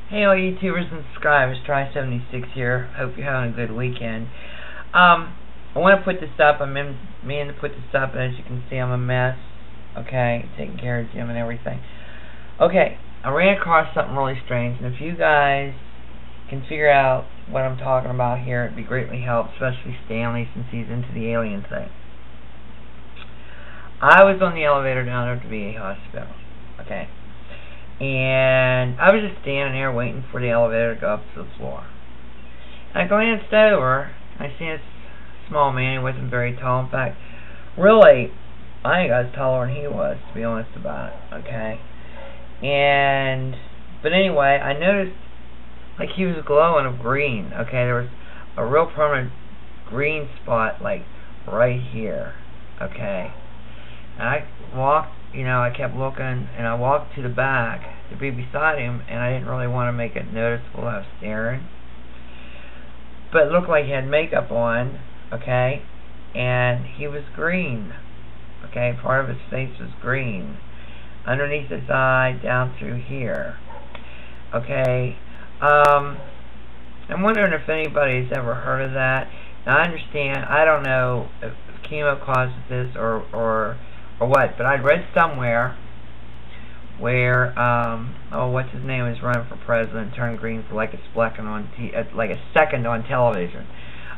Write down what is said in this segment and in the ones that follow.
Hey all YouTubers and subscribers, Try76 here. Hope you're having a good weekend. I want to put this up. I'm meaning to put this up, and as you can see, I'm a mess. Okay, taking care of Jim and everything. Okay, I ran across something really strange, and if you guys can figure out what I'm talking about here, it'd be greatly helped, especially Stanley, since he's into the alien thing. I was on the elevator down there at the VA hospital. Okay. And I was just standing there waiting for the elevator to go up to the floor. And I glanced over, and I seen this small man. He wasn't very tall. In fact, really, I think I was taller than he was, to be honest about it. Okay. But anyway, I noticed like he was glowing of green. Okay, there was a real permanent green spot like right here. Okay. And I walked, I kept looking, and I walked to the back to be beside him, and I didn't really want to make it noticeable I was staring. But it looked like he had makeup on, okay, and he was green, okay, part of his face was green, underneath his eye, down through here, okay. I'm wondering if anybody's ever heard of that. Now, I understand, I don't know if chemo causes this or what, but I'd read somewhere where what's his name is running for president, turned green for like a second on television.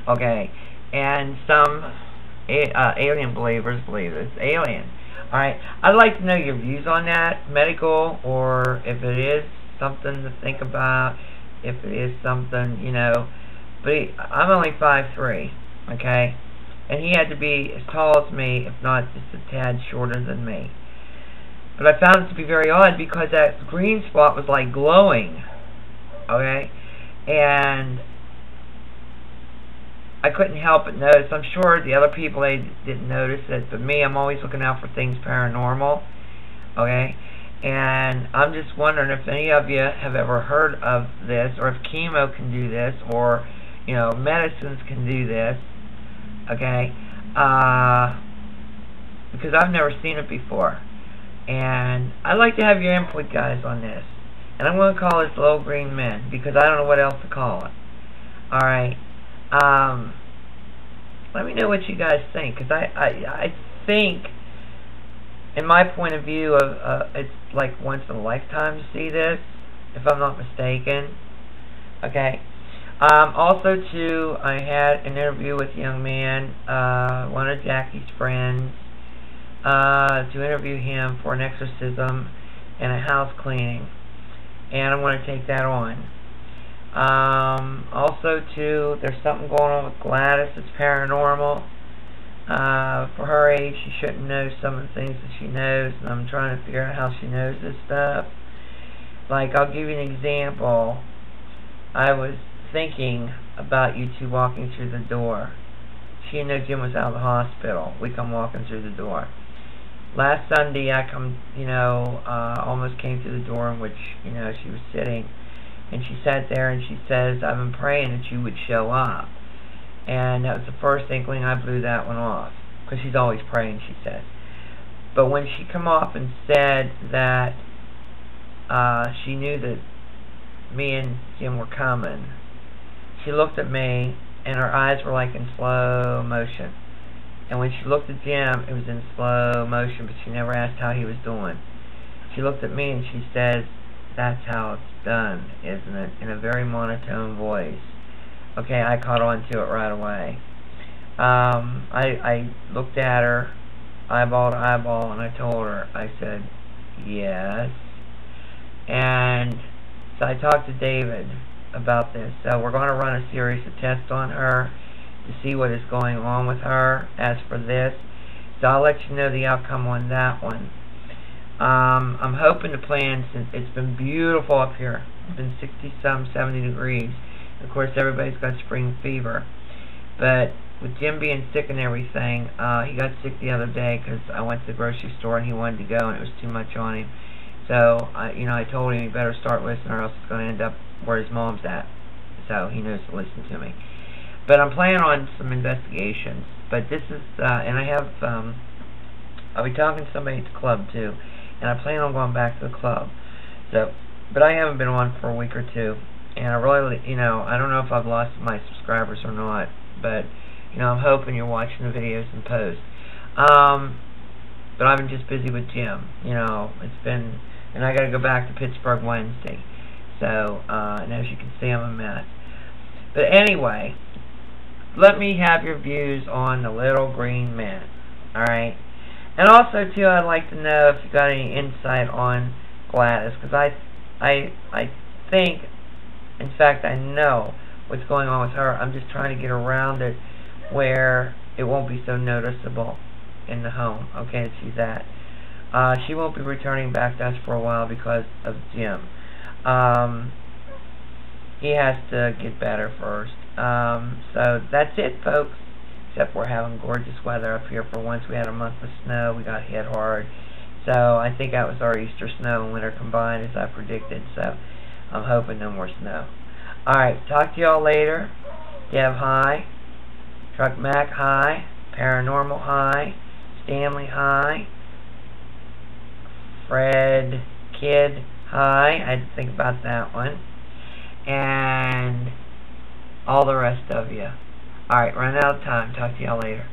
Okay, and some alien believers believe it's alien. All right, I'd like to know your views on that, medical, or if it is something to think about, if it is something, But I'm only 5'3", okay. And he had to be as tall as me, if not just a tad shorter than me. But I found it to be very odd because that green spot was like glowing, okay? And I couldn't help but notice. I'm sure the other people, they didn't notice it, but me, I'm always looking out for things paranormal, okay? And I'm just wondering if any of you have ever heard of this, or if chemo can do this, or, medicines can do this. Okay, because I've never seen it before, and I'd like to have your input, guys, on this. And I'm going to call this Lil Green Men because I don't know what else to call it. All right, let me know what you guys think, because I think, in my point of view, it's like once in a lifetime to see this, if I'm not mistaken. Okay. Also, too, I had an interview with a young man, one of Jackie's friends, to interview him for an exorcism and a house cleaning, and I'm going to take that on. Also, too, there's something going on with Gladys that's paranormal. For her age, she shouldn't know some of the things that she knows, and I'm trying to figure out how she knows this stuff. Like, I'll give you an example. I was thinking about you two walking through the door. She didn't know Jim was out of the hospital. We come walking through the door. Last Sunday, I come, almost came through the door in which, she was sitting, and she sat there and she says, "I've been praying that you would show up." And that was the first inkling. I blew that one off, because she's always praying, she said. But when she come off and said that she knew that me and Jim were coming, she looked at me, and her eyes were like in slow motion. And when she looked at Jim, it was in slow motion, but she never asked how he was doing. She looked at me and she says, "That's how it's done, isn't it?" in a very monotone voice. Okay, I caught on to it right away. I looked at her, eyeball to eyeball, and I told her, I said, "Yes." And so I talked to David about this. So we're going to run a series of tests on her to see what is going on with her as for this. So I'll let you know the outcome on that one. I'm hoping to plan, since it's been beautiful up here. It's been 60-some, 70 degrees. Of course, everybody's got spring fever. But with Jim being sick and everything, he got sick the other day because I went to the grocery store and he wanted to go and it was too much on him. So, I told him he better start listening or else it's going to end up where his mom's at. So he knows to listen to me. But I'm planning on some investigations. But this is, and I have, I'll be talking to somebody at the club too. And I plan on going back to the club. So, But I haven't been on for a week or two, and I really, I don't know if I've lost my subscribers or not, but I'm hoping you're watching the videos and posts. But I've been just busy with gym. It's been, and I got to go back to Pittsburgh Wednesday. So, and as you can see, I'm a mess. But anyway, let me have your views on the Lil Green Men. Alright? And also, too, I'd like to know if you got any insight on Gladys, because I think, in fact, I know what's going on with her. I'm just trying to get around it where it won't be so noticeable in the home, okay, that she's at. She won't be returning back to us for a while because of Jim. He has to get better first. So that's it, folks. Except we're having gorgeous weather up here for once. We had a month of snow. We got hit hard. So I think that was our Easter snow and winter combined, as I predicted. So I'm hoping no more snow. Alright, talk to y'all later. Deb, hi. Truck Mac, hi. Paranormal, hi. Stanley, hi. Fred Kid, hi. I had to think about that one. And all the rest of you. Alright, run out of time. Talk to y'all later.